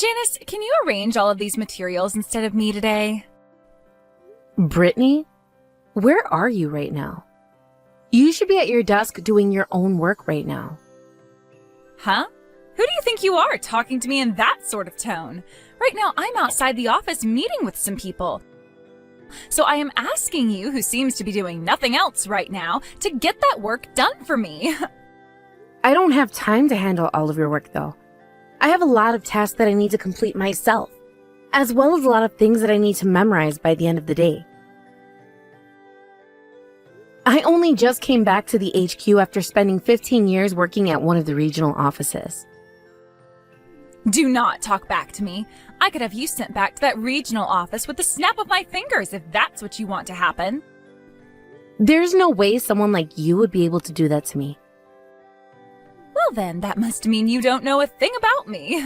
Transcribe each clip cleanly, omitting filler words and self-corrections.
Janice, can you arrange all of these materials instead of me today? Brittany, where are you right now? You should be at your desk doing your own work right now. Huh? Who do you think you are, talking to me in that sort of tone? Right now, I'm outside the office meeting with some people. So I am asking you, who seems to be doing nothing else right now, to get that work done for me. I don't have time to handle all of your work, though. I have a lot of tasks that I need to complete myself, as well as a lot of things that I need to memorize by the end of the day. I only just came back to the HQ after spending 15 years working at one of the regional offices. Do not talk back to me. I could have you sent back to that regional office with the snap of my fingers if that's what you want to happen. There's no way someone like you would be able to do that to me. Well then, that must mean you don't know a thing about me.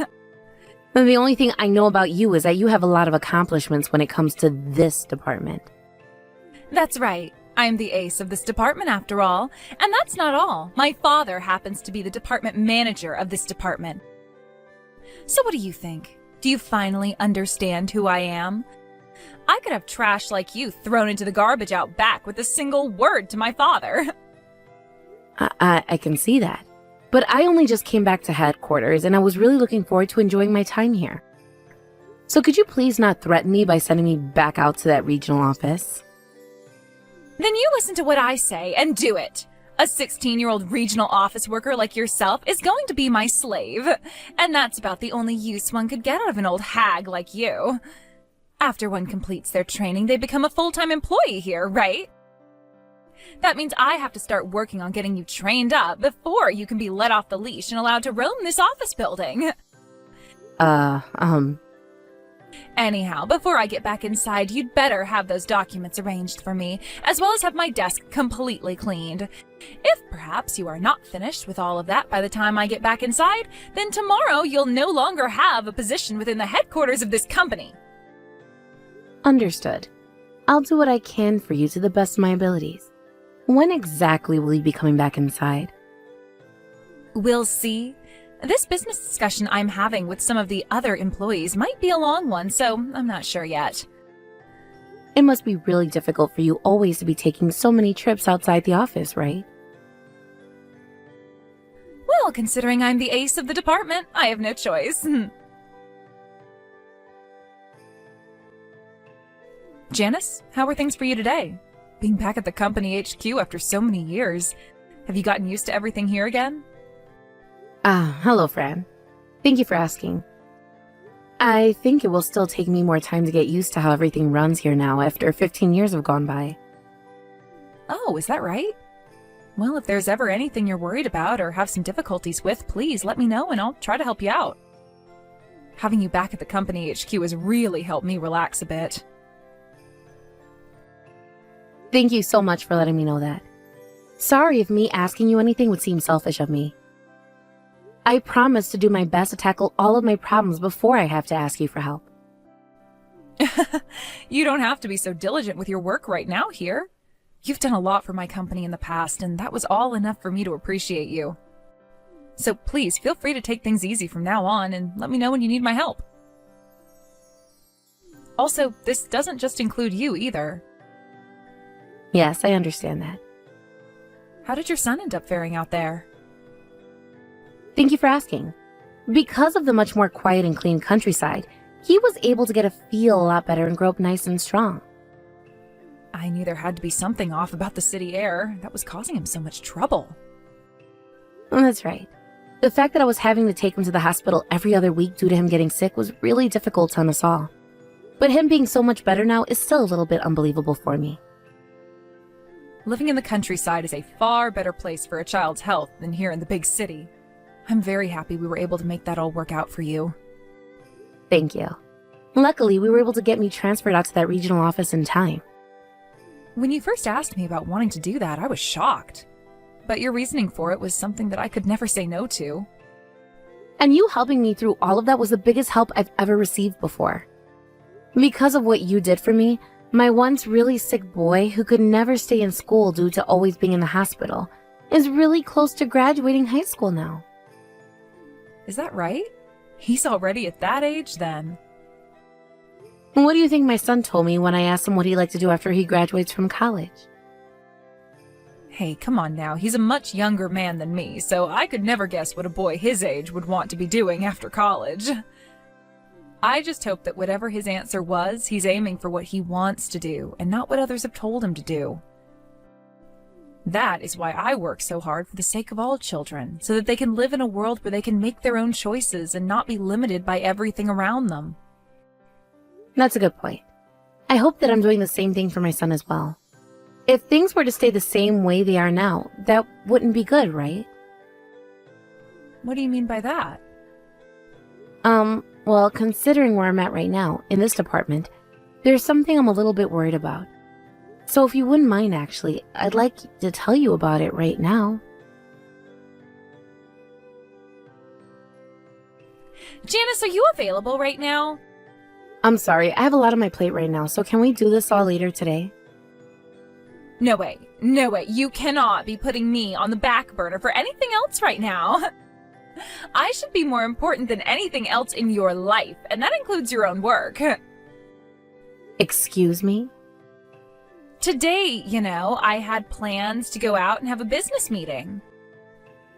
And the only thing I know about you is that you have a lot of accomplishments when it comes to this department. That's right. I'm the ace of this department after all. And that's not all. My father happens to be the department manager of this department. So what do you think? Do you finally understand who I am? I could have trash like you thrown into the garbage out back with a single word to my father. I can see that. But I only just came back to headquarters and I was really looking forward to enjoying my time here. So could you please not threaten me by sending me back out to that regional office? Then you listen to what I say and do it. A 16-year-old regional office worker like yourself is going to be my slave. And that's about the only use one could get out of an old hag like you. After one completes their training, they become a full-time employee here, right? That means I have to start working on getting you trained up before you can be let off the leash and allowed to roam this office building. Anyhow, before I get back inside, you'd better have those documents arranged for me, as well as have my desk completely cleaned. If perhaps you are not finished with all of that by the time I get back inside, then tomorrow you'll no longer have a position within the headquarters of this company. Understood. I'll do what I can for you to the best of my abilities. When exactly will you be coming back inside? We'll see. This business discussion I'm having with some of the other employees might be a long one, so I'm not sure yet. It must be really difficult for you always to be taking so many trips outside the office, right? Well, considering I'm the ace of the department, I have no choice. Janice, how are things for you today? Being back at the company HQ after so many years, have you gotten used to everything here again? Hello, Fran. Thank you for asking. I think it will still take me more time to get used to how everything runs here now after 15 years have gone by. Oh, is that right? Well, if there's ever anything you're worried about or have some difficulties with, please let me know and I'll try to help you out. Having you back at the company HQ has really helped me relax a bit. Thank you so much for letting me know that. Sorry if me asking you anything would seem selfish of me. I promise to do my best to tackle all of my problems before I have to ask you for help. You don't have to be so diligent with your work right now here. You've done a lot for my company in the past, and that was all enough for me to appreciate you. So please feel free to take things easy from now on and let me know when you need my help. Also, this doesn't just include you either. Yes, I understand that. How did your son end up faring out there? Thank you for asking. Because of the much more quiet and clean countryside, he was able to get a feel a lot better and grow up nice and strong. I knew there had to be something off about the city air that was causing him so much trouble. That's right. The fact that I was having to take him to the hospital every other week due to him getting sick was really difficult on us all. But him being so much better now is still a little bit unbelievable for me. Living in the countryside is a far better place for a child's health than here in the big city. I'm very happy we were able to make that all work out for you. Thank you. Luckily, we were able to get me transferred out to that regional office in time. When you first asked me about wanting to do that, I was shocked. But your reasoning for it was something that I could never say no to. And you helping me through all of that was the biggest help I've ever received before. Because of what you did for me, my once really sick boy who could never stay in school due to always being in the hospital is really close to graduating high school now. Is that right? He's already at that age then. And what do you think my son told me when I asked him what he'd like to do after he graduates from college? Hey, come on now. He's a much younger man than me, so I could never guess what a boy his age would want to be doing after college. I just hope that whatever his answer was, he's aiming for what he wants to do and not what others have told him to do. That is why I work so hard for the sake of all children, so that they can live in a world where they can make their own choices and not be limited by everything around them. That's a good point. I hope that I'm doing the same thing for my son as well. If things were to stay the same way they are now, that wouldn't be good, right? What do you mean by that? Well, considering where I'm at right now, in this department, there's something I'm a little bit worried about. So if you wouldn't mind, actually, I'd like to tell you about it right now. Janice, are you available right now? I'm sorry, I have a lot on my plate right now, so can we do this all later today? No way. No way. You cannot be putting me on the back burner for anything else right now. I should be more important than anything else in your life, and that includes your own work. Excuse me? Today, I had plans to go out and have a business meeting.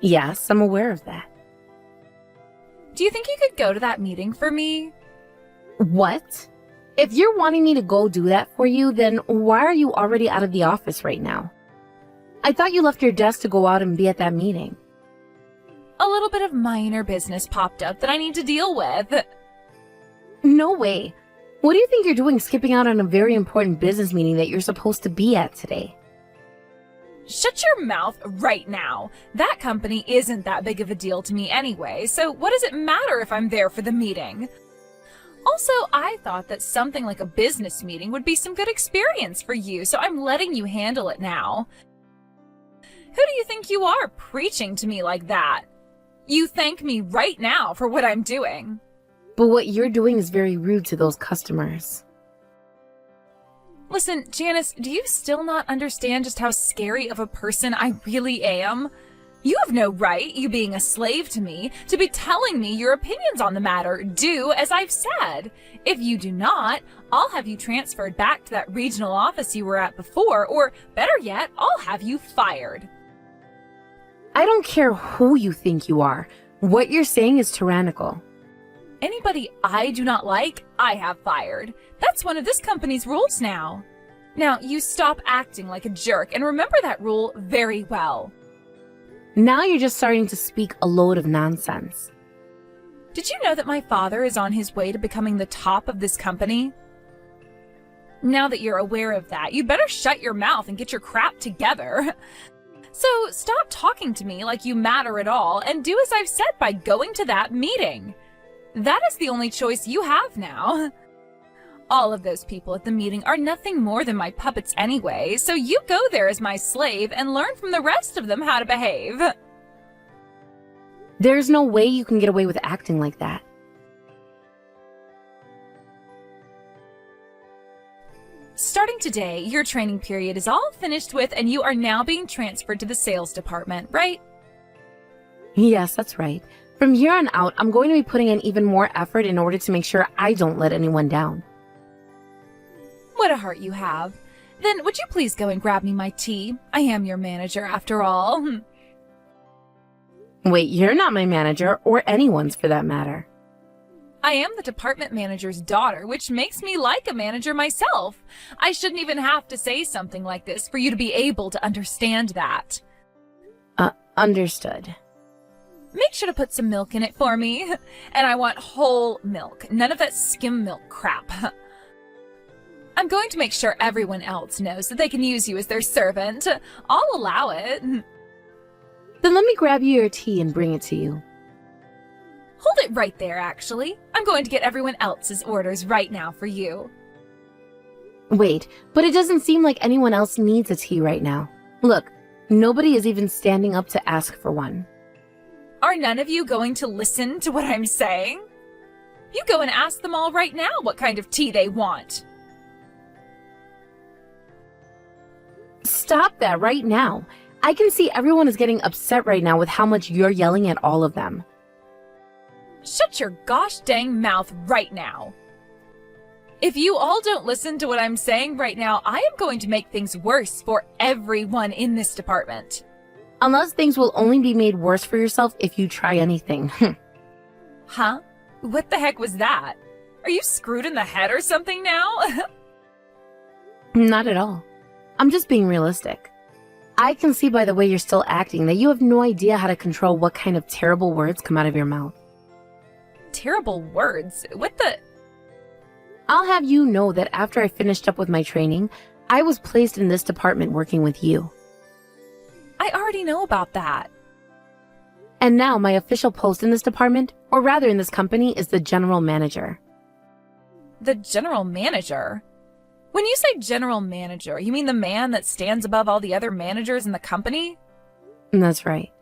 Yes, I'm aware of that. Do you think you could go to that meeting for me? What? If you're wanting me to go do that for you, then why are you already out of the office right now? I thought you left your desk to go out and be at that meeting. A little bit of minor business popped up that I need to deal with. No way. What do you think you're doing skipping out on a very important business meeting that you're supposed to be at today? Shut your mouth right now. That company isn't that big of a deal to me anyway, so what does it matter if I'm there for the meeting? Also, I thought that something like a business meeting would be some good experience for you, so I'm letting you handle it now. Who do you think you are, preaching to me like that? You thank me right now for what I'm doing. But what you're doing is very rude to those customers. Listen, Janice, do you still not understand just how scary of a person I really am? You have no right, you being a slave to me, to be telling me your opinions on the matter. Do as I've said. If you do not, I'll have you transferred back to that regional office you were at before, or better yet, I'll have you fired. I don't care who you think you are. What you're saying is tyrannical. Anybody I do not like, I have fired. That's one of this company's rules now. Now, you stop acting like a jerk and remember that rule very well. Now you're just starting to speak a load of nonsense. Did you know that my father is on his way to becoming the top of this company? Now that you're aware of that, you'd better shut your mouth and get your crap together. So stop talking to me like you matter at all and do as I've said by going to that meeting. That is the only choice you have now. All of those people at the meeting are nothing more than my puppets anyway, so you go there as my slave and learn from the rest of them how to behave. There's no way you can get away with acting like that. Starting today, your training period is all finished with and you are now being transferred to the sales department, right? Yes, that's right. From here on out, I'm going to be putting in even more effort in order to make sure I don't let anyone down. What a heart you have. Then would you please go and grab me my tea? I am your manager after all. Wait, you're not my manager, or anyone's for that matter. I am the department manager's daughter, which makes me like a manager myself. I shouldn't even have to say something like this for you to be able to understand that. Understood. Make sure to put some milk in it for me. And I want whole milk, none of that skim milk crap. I'm going to make sure everyone else knows that they can use you as their servant. I'll allow it. Then let me grab you your tea and bring it to you. Hold it right there, actually. I'm going to get everyone else's orders right now for you. Wait, but it doesn't seem like anyone else needs a tea right now. Look, nobody is even standing up to ask for one. Are none of you going to listen to what I'm saying? You go and ask them all right now what kind of tea they want. Stop that right now. I can see everyone is getting upset right now with how much you're yelling at all of them. Shut your gosh dang mouth right now. If you all don't listen to what I'm saying right now, I am going to make things worse for everyone in this department. Unless things will only be made worse for yourself if you try anything. Huh? What the heck was that? Are you screwed in the head or something now? Not at all. I'm just being realistic. I can see by the way you're still acting that you have no idea how to control what kind of terrible words come out of your mouth. Terrible words? What the... I'll have you know that after I finished up with my training, I was placed in this department working with you. I already know about that. And now my official post in this department, or rather in this company, is the general manager. The general manager? When you say general manager, you mean the man that stands above all the other managers in the company? That's right.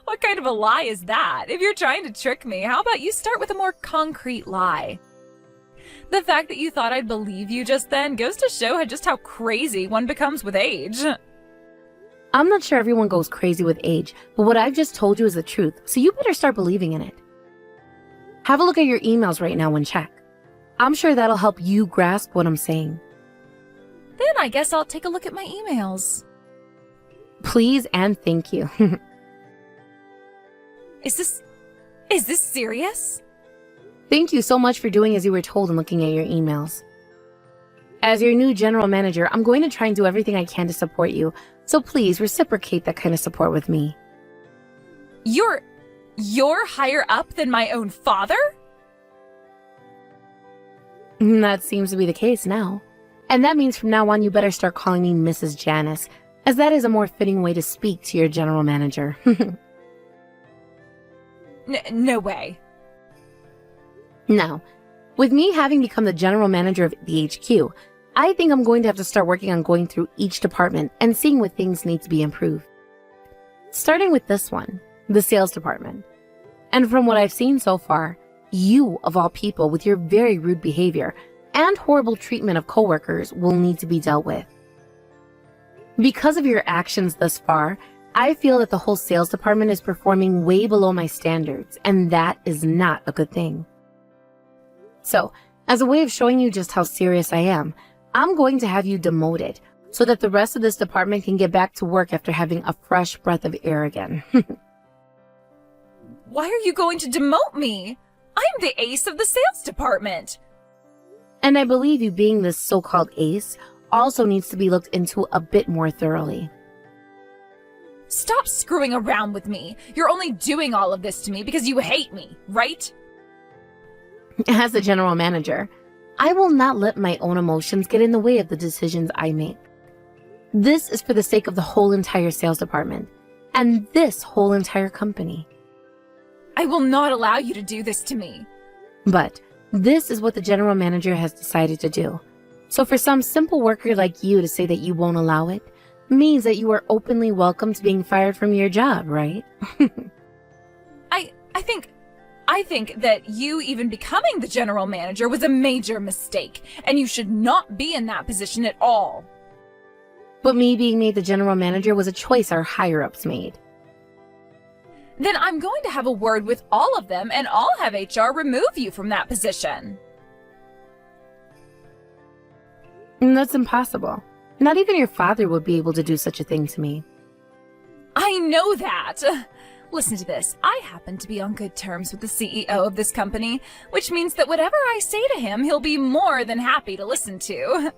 What kind of a lie is that? If you're trying to trick me, how about you start with a more concrete lie? The fact that you thought I'd believe you just then goes to show just how crazy one becomes with age. I'm not sure everyone goes crazy with age, but what I've just told you is the truth, so you better start believing in it. Have a look at your emails right now and check. I'm sure that'll help you grasp what I'm saying. Then I guess I'll take a look at my emails. Please and thank you. Is this serious? Thank you so much for doing as you were told and looking at your emails. As your new general manager, I'm going to try and do everything I can to support you, so please reciprocate that kind of support with me. You're higher up than my own father? That seems to be the case now. And that means from now on you better start calling me Mrs. Janice, as that is a more fitting way to speak to your general manager. No way. Now, with me having become the general manager of the HQ, I think I'm going to have to start working on going through each department and seeing what things need to be improved. Starting with this one, the sales department. And from what I've seen so far, you, of all people, with your very rude behavior and horrible treatment of coworkers will need to be dealt with. Because of your actions thus far, I feel that the whole sales department is performing way below my standards, and that is not a good thing. So, as a way of showing you just how serious I am, I'm going to have you demoted so that the rest of this department can get back to work after having a fresh breath of air again. Why are you going to demote me? I'm the ace of the sales department. And I believe you being this so-called ace also needs to be looked into a bit more thoroughly. Stop screwing around with me. You're only doing all of this to me because you hate me, right? As the general manager, I will not let my own emotions get in the way of the decisions I make. This is for the sake of the whole entire sales department and this whole entire company. I will not allow you to do this to me. But this is what the general manager has decided to do. So for some simple worker like you to say that you won't allow it means that you are openly welcome to being fired from your job, right? I think that you even becoming the general manager was a major mistake, and you should not be in that position at all. But me being made the general manager was a choice our higher-ups made. Then I'm going to have a word with all of them, and I'll have HR remove you from that position. And that's impossible. Not even your father would be able to do such a thing to me. I know that. Listen to this. I happen to be on good terms with the CEO of this company, which means that whatever I say to him, he'll be more than happy to listen to.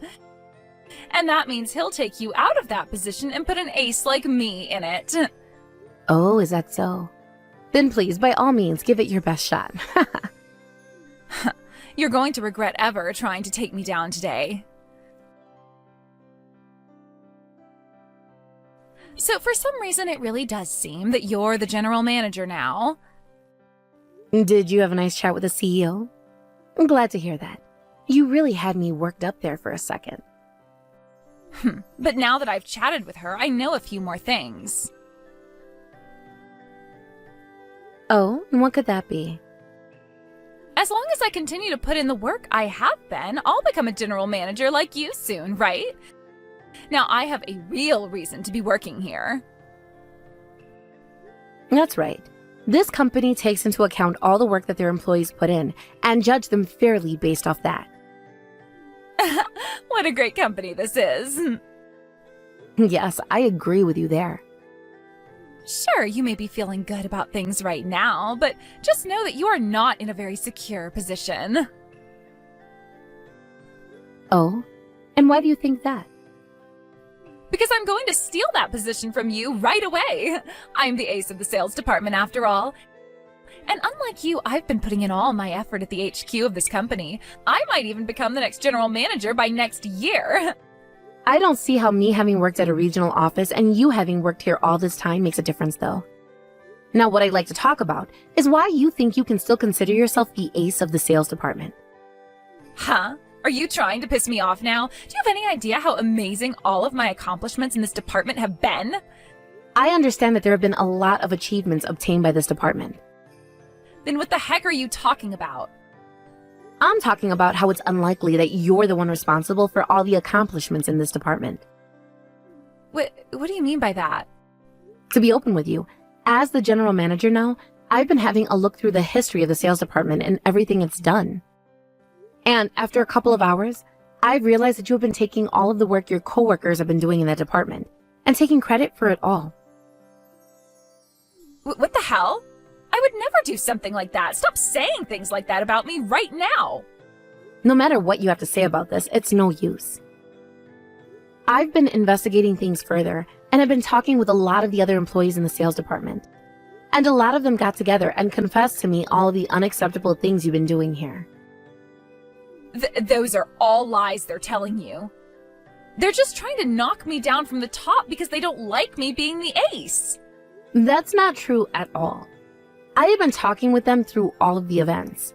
And that means he'll take you out of that position and put an ace like me in it. Oh, is that so? Then please, by all means, give it your best shot. You're going to regret ever trying to take me down today. So for some reason, it really does seem that you're the general manager now. Did you have a nice chat with the CEO? I'm glad to hear that. You really had me worked up there for a second. But now that I've chatted with her, I know a few more things. Oh, and what could that be? As long as I continue to put in the work I have been, I'll become a general manager like you soon, right? Now, I have a real reason to be working here. That's right. This company takes into account all the work that their employees put in and judge them fairly based off that. What a great company this is. Yes, I agree with you there. Sure, you may be feeling good about things right now, but just know that you are not in a very secure position. Oh? And why do you think that? Because I'm going to steal that position from you right away. I'm the ace of the sales department after all. And unlike you, I've been putting in all my effort at the HQ of this company. I might even become the next general manager by next year. I don't see how me having worked at a regional office and you having worked here all this time makes a difference, though. Now, what I'd like to talk about is why you think you can still consider yourself the ace of the sales department. Huh? Are you trying to piss me off now? Do you have any idea how amazing all of my accomplishments in this department have been? I understand that there have been a lot of achievements obtained by this department. Then what the heck are you talking about? I'm talking about how it's unlikely that you're the one responsible for all the accomplishments in this department. What do you mean by that? To be open with you, as the general manager now, I've been having a look through the history of the sales department and everything it's done. And after a couple of hours, I've realized that you have been taking all of the work your coworkers have been doing in that department and taking credit for it all. What the hell? I would never do something like that. Stop saying things like that about me right now. No matter what you have to say about this, it's no use. I've been investigating things further and have been talking with a lot of the other employees in the sales department. And a lot of them got together and confessed to me all of the unacceptable things you've been doing here. Those are all lies they're telling you. They're just trying to knock me down from the top because they don't like me being the ace. That's not true at all. I have been talking with them through all of the events.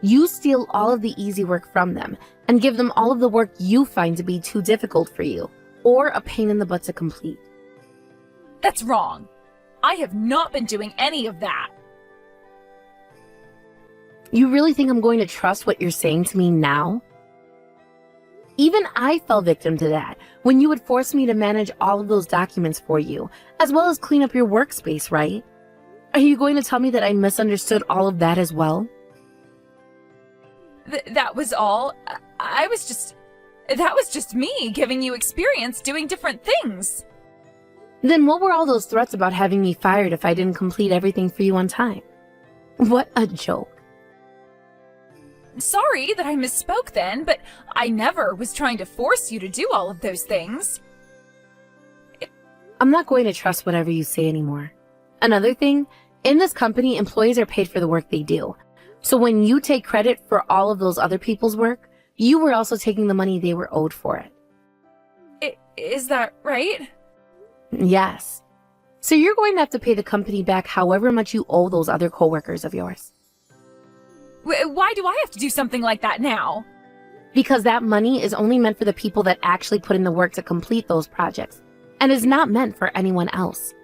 You steal all of the easy work from them and give them all of the work you find to be too difficult for you or a pain in the butt to complete. That's wrong. I have not been doing any of that. You really think I'm going to trust what you're saying to me now? Even I fell victim to that when you would force me to manage all of those documents for you, as well as clean up your workspace, right? Are you going to tell me that I misunderstood all of that as well? That was all. That was just me giving you experience doing different things. Then what were all those threats about having me fired if I didn't complete everything for you on time? What a joke. Sorry that I misspoke then, but I never was trying to force you to do all of those things. I'm not going to trust whatever you say anymore. Another thing, in this company, employees are paid for the work they do. So when you take credit for all of those other people's work, you were also taking the money they were owed for it. Is that right? Yes. So you're going to have to pay the company back however much you owe those other coworkers of yours. Why do I have to do something like that now? Because that money is only meant for the people that actually put in the work to complete those projects, and is not meant for anyone else.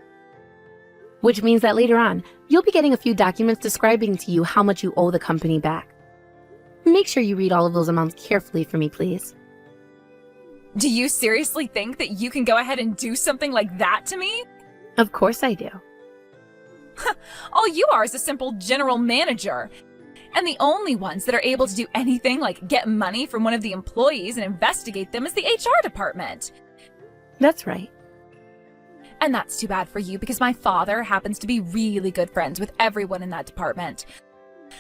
Which means that later on, you'll be getting a few documents describing to you how much you owe the company back. Make sure you read all of those amounts carefully for me, please. Do you seriously think that you can go ahead and do something like that to me? Of course I do. All you are is a simple general manager. And the only ones that are able to do anything like get money from one of the employees and investigate them is the HR department. That's right. And that's too bad for you because my father happens to be really good friends with everyone in that department.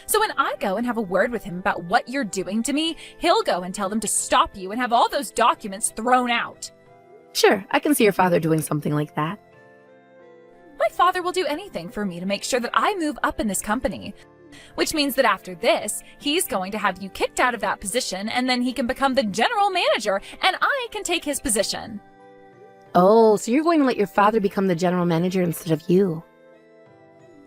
So when I go and have a word with him about what you're doing to me, he'll go and tell them to stop you and have all those documents thrown out. Sure, I can see your father doing something like that. My father will do anything for me to make sure that I move up in this company. Which means that after this, he's going to have you kicked out of that position and then he can become the general manager and I can take his position. Oh, so you're going to let your father become the general manager instead of you?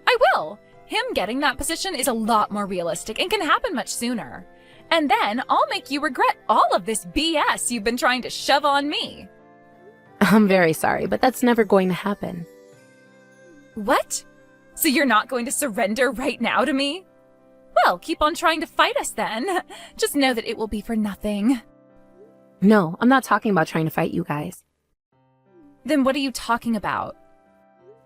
I will. Him getting that position is a lot more realistic and can happen much sooner. And then I'll make you regret all of this BS you've been trying to shove on me. I'm very sorry, but that's never going to happen. What? So you're not going to surrender right now to me? Well, keep on trying to fight us then. Just know that it will be for nothing. No, I'm not talking about trying to fight you guys. Then what are you talking about?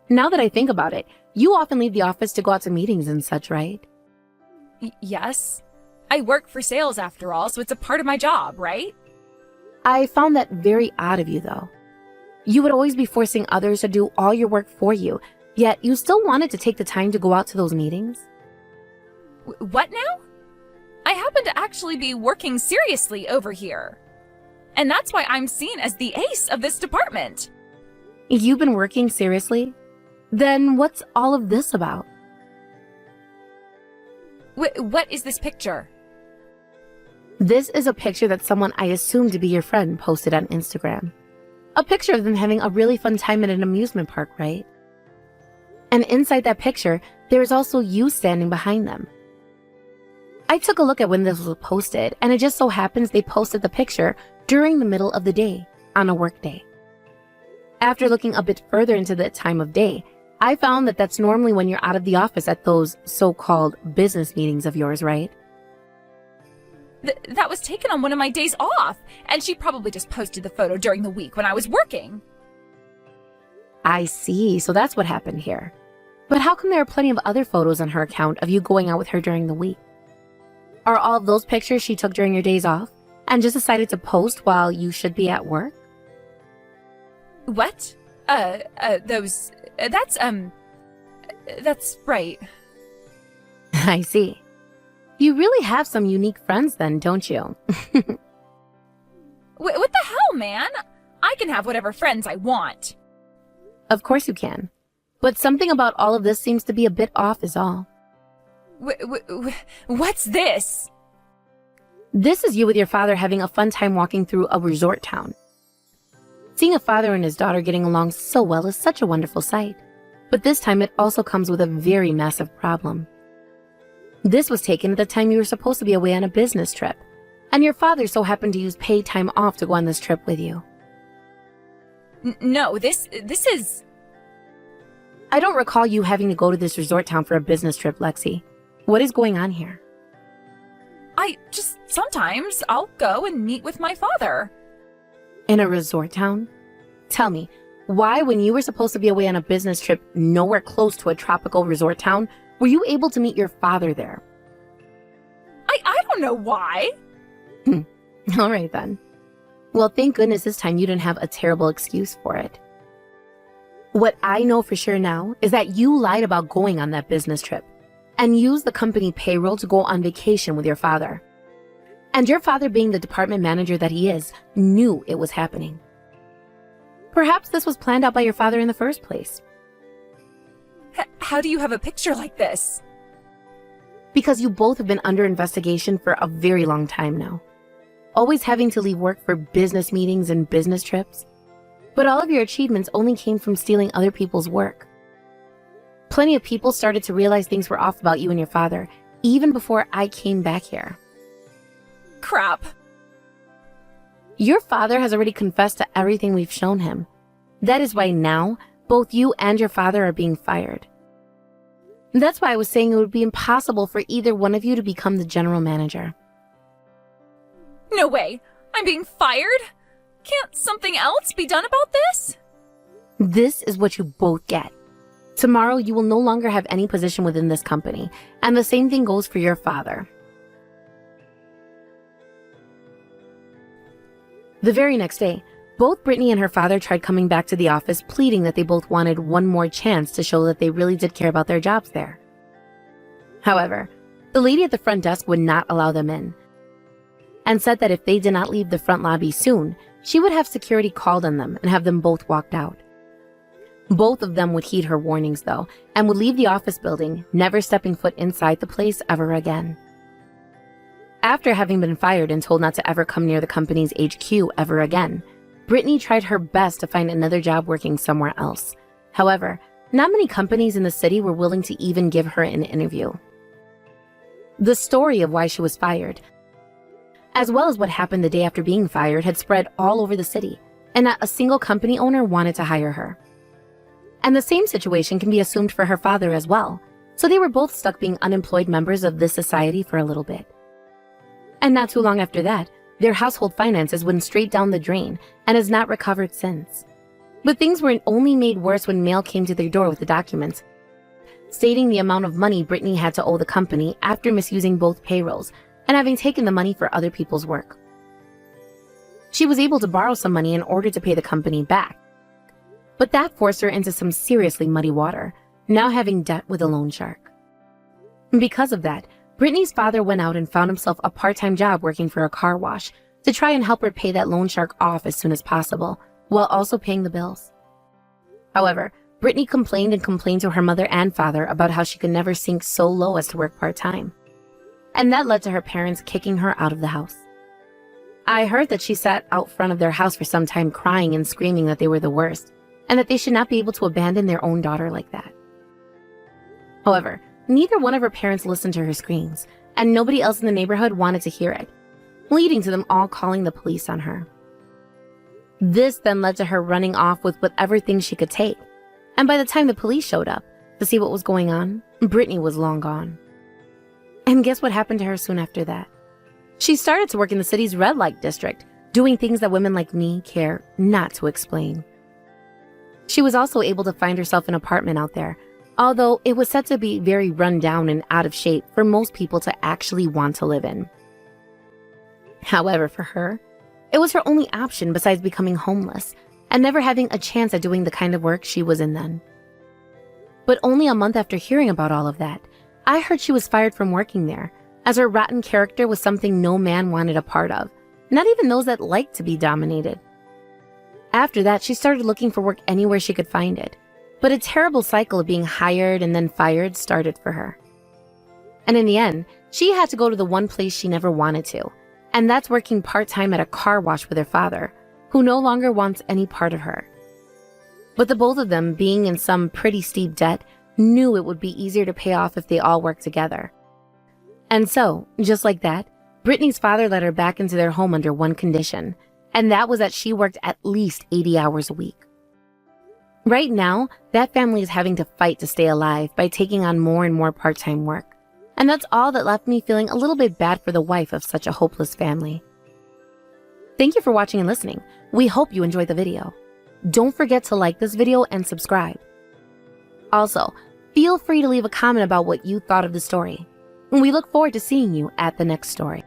Now that I think about it, you often leave the office to go out to meetings and such, right? Yes. I work for sales after all, so it's a part of my job, right? I found that very odd of you, though. You would always be forcing others to do all your work for you, yet you still wanted to take the time to go out to those meetings? What now? I happen to actually be working seriously over here. And that's why I'm seen as the ace of this department. You've been working seriously? Then what's all of this about? What is this picture? This is a picture that someone I assume to be your friend posted on Instagram. A picture of them having a really fun time at an amusement park, right? And inside that picture, there is also you standing behind them. I took a look at when this was posted, and it just so happens they posted the picture during the middle of the day, on a work day. After looking a bit further into the time of day, I found that that's normally when you're out of the office at those so-called business meetings of yours, right? That was taken on one of my days off, and she probably just posted the photo during the week when I was working. I see, so that's what happened here. But how come there are plenty of other photos on her account of you going out with her during the week? Are all of those pictures she took during your days off and just decided to post while you should be at work? What? That's right. I see. You really have some unique friends then, don't you? What the hell, man? I can have whatever friends I want. Of course you can. But something about all of this seems to be a bit off is all. What's this? This is you with your father having a fun time walking through a resort town. Seeing a father and his daughter getting along so well is such a wonderful sight. But this time it also comes with a very massive problem. This was taken at the time you were supposed to be away on a business trip, and your father so happened to use paid time off to go on this trip with you. No, this is... I don't recall you having to go to this resort town for a business trip, Lexi. What is going on here? Sometimes I'll go and meet with my father. In a resort town? Tell me, why, when you were supposed to be away on a business trip nowhere close to a tropical resort town, were you able to meet your father there? I don't know why. All right then. Well, thank goodness this time you didn't have a terrible excuse for it. What I know for sure now is that you lied about going on that business trip and used the company payroll to go on vacation with your father. And your father, being the department manager that he is, knew it was happening. Perhaps this was planned out by your father in the first place. How do you have a picture like this? Because you both have been under investigation for a very long time now. Always having to leave work for business meetings and business trips. But all of your achievements only came from stealing other people's work. Plenty of people started to realize things were off about you and your father, even before I came back here. Crap. Your father has already confessed to everything we've shown him. That is why now, both you and your father are being fired. That's why I was saying it would be impossible for either one of you to become the general manager. No way. I'm being fired? Can't something else be done about this? This is what you both get. Tomorrow, you will no longer have any position within this company, and the same thing goes for your father. The very next day, both Brittany and her father tried coming back to the office, pleading that they both wanted one more chance to show that they really did care about their jobs there. However, the lady at the front desk would not allow them in, and said that if they did not leave the front lobby soon, she would have security called on them and have them both walked out. Both of them would heed her warnings, though, and would leave the office building, never stepping foot inside the place ever again. After having been fired and told not to ever come near the company's HQ ever again, Brittany tried her best to find another job working somewhere else. However, not many companies in the city were willing to even give her an interview. The story of why she was fired, as well as what happened the day after being fired, had spread all over the city, and not a single company owner wanted to hire her. And the same situation can be assumed for her father as well, so they were both stuck being unemployed members of this society for a little bit. And not too long after that, their household finances went straight down the drain and has not recovered since. But things were only made worse when mail came to their door with the documents, stating the amount of money Brittany had to owe the company after misusing both payrolls and having taken the money for other people's work. She was able to borrow some money in order to pay the company back, but that forced her into some seriously muddy water, now having debt with a loan shark. Because of that, Brittany's father went out and found himself a part-time job working for a car wash to try and help her pay that loan shark off as soon as possible, while also paying the bills. However, Brittany complained to her mother and father about how she could never sink so low as to work part-time. And that led to her parents kicking her out of the house. I heard that she sat out front of their house for some time crying and screaming that they were the worst, and that they should not be able to abandon their own daughter like that. However, neither one of her parents listened to her screams, and nobody else in the neighborhood wanted to hear it, leading to them all calling the police on her. This then led to her running off with whatever things she could take, and by the time the police showed up to see what was going on, Brittany was long gone. And guess what happened to her soon after that? She started to work in the city's red light district, doing things that women like me care not to explain. She was also able to find herself an apartment out there, although it was said to be very run down and out of shape for most people to actually want to live in. However, for her, it was her only option besides becoming homeless and never having a chance at doing the kind of work she was in then. But only a month after hearing about all of that, I heard she was fired from working there, as her rotten character was something no man wanted a part of, not even those that liked to be dominated. After that, she started looking for work anywhere she could find it, but a terrible cycle of being hired and then fired started for her. And in the end, she had to go to the one place she never wanted to, and that's working part-time at a car wash with her father, who no longer wants any part of her. But the both of them, being in some pretty steep debt, knew it would be easier to pay off if they all worked together. And so, just like that, Brittany's father let her back into their home under one condition, and that was that she worked at least 80 hours a week. Right now, that family is having to fight to stay alive by taking on more and more part-time work. And that's all that left me feeling a little bit bad for the wife of such a hopeless family. Thank you for watching and listening. We hope you enjoyed the video. Don't forget to like this video and subscribe. Also, feel free to leave a comment about what you thought of the story. We look forward to seeing you at the next story.